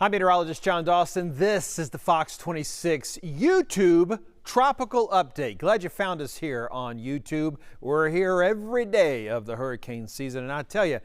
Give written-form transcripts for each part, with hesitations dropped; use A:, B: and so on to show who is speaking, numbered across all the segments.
A: Hi, meteorologist John Dawson. This is the Fox 26 YouTube Tropical Update. Glad you found us here on YouTube. We're here every day of the hurricane season, and I tell you,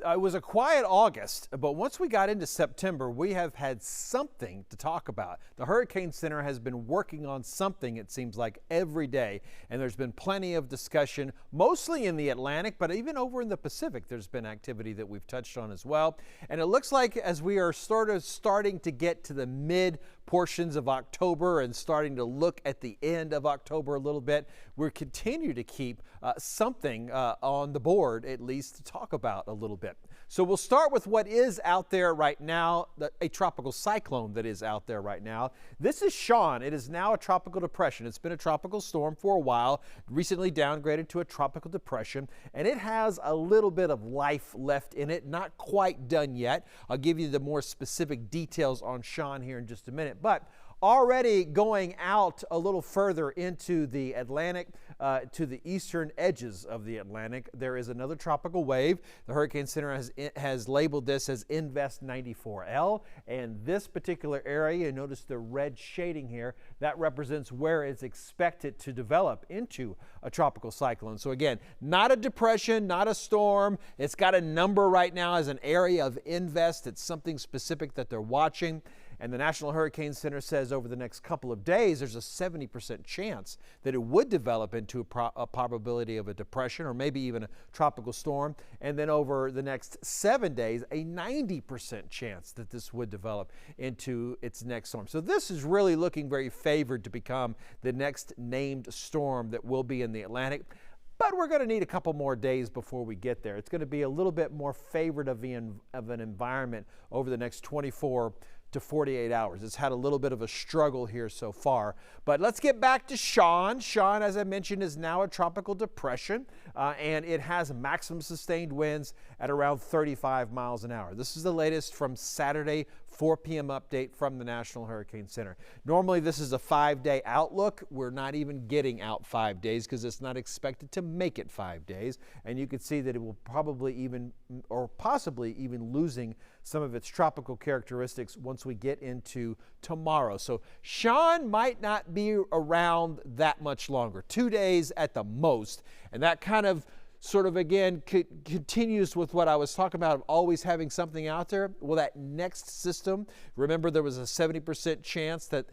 A: it was a quiet August, but once we got into September, we have had something to talk about. The Hurricane Center has been working on something, it seems like, every day, and there's been plenty of discussion, mostly in the Atlantic, but even over in the Pacific, there's been activity that we've touched on as well. And it looks like as we are sort of starting to get to the mid portions of October and starting to look at the end of October a little bit, we'll continue to keep something on the board, at least to talk about a little bit. So we'll start with what is out there right now, a tropical cyclone that is out there right now. This is Sean. It is now a tropical depression. It's been a tropical storm for a while, recently downgraded to a tropical depression, and it has a little bit of life left in it, not quite done yet. I'll give you the more specific details on Sean here in just a minute, but already going out a little further into the Atlantic, to the eastern edges of the Atlantic, there is another tropical wave. The Hurricane Center has labeled this as Invest 94L, and this particular area, you notice the red shading here, that represents where it's expected to develop into a tropical cyclone. So again, not a depression, not a storm. It's got a number right now as an area of invest. It's something specific that they're watching. And the National Hurricane Center says over the next couple of days, there's a 70% chance that it would develop into a probability of a depression or maybe even a tropical storm. And then over the next 7 days, a 90% chance that this would develop into its next storm. So this is really looking very favored to become the next named storm that will be in the Atlantic. But we're going to need a couple more days before we get there. It's going to be a little bit more favored of an environment over the next 24 to 48 hours. It's had a little bit of a struggle here so far. But let's get back to Sean. Sean, as I mentioned, is now a tropical depression, and it has maximum sustained winds at around 35 miles an hour. This is the latest from Saturday, 4 p.m. update from the National Hurricane Center. Normally, this is a 5-day outlook. We're not even getting out 5 days because it's not expected to make it 5 days. And you can see that it will probably even, or possibly even losing some of its tropical characteristics once we get into tomorrow. So Sean might not be around that much longer, 2 days at the most. And that kind of sort of, again, continues with what I was talking about of always having something out there. Well, that next system, remember there was a 70% chance that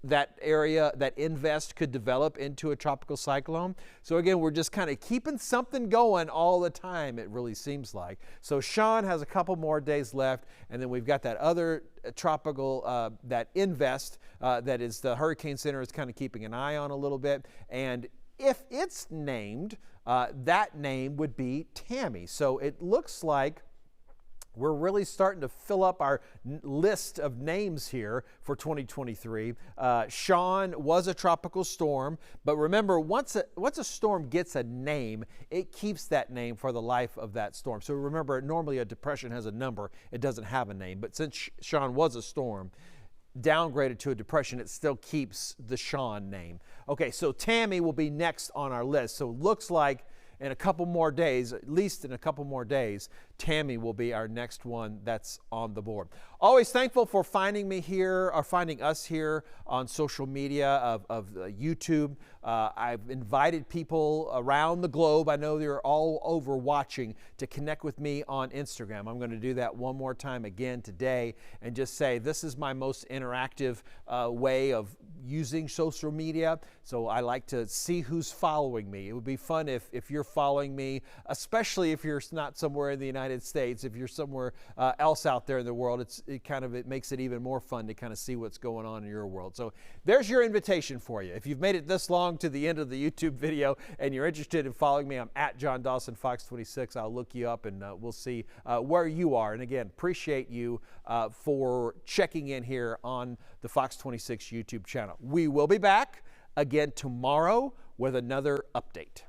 A: that area, that invest could develop into a tropical cyclone. So again, we're just kind of keeping something going all the time, it really seems like. So Sean has a couple more days left, and then we've got that other tropical, that invest, that is the Hurricane Center is kind of keeping an eye on a little bit. And if it's named, that name would be Tammy. So it looks like we're really starting to fill up our list of names here for 2023. Sean was a tropical storm, but remember, once a storm gets a name, it keeps that name for the life of that storm. So remember, normally a depression has a number. It doesn't have a name, but since Sean was a storm, downgraded to a depression, it still keeps the Sean name. Okay, so Tammy will be next on our list. So it looks like in a couple more days, at least in a couple more days, Tammy will be our next one that's on the board. Always thankful for finding me here, or finding us here on social media of YouTube. I've invited people around the globe, I know they're all over watching, to connect with me on Instagram. I'm going to do that one more time again today and just say this is my most interactive way of using social media. So I like to see who's following me. It would be fun if you're following me, especially if you're not somewhere in the United States. If you're somewhere else out there in the world, it makes it even more fun to kind of see what's going on in your world. So there's your invitation for you. If you've made it this long to the end of the YouTube video and you're interested in following me, I'm at John Dawson Fox 26. I'll look you up and we'll see where you are. And again, appreciate you for checking in here on the Fox 26 YouTube channel. We will be back again tomorrow with another update.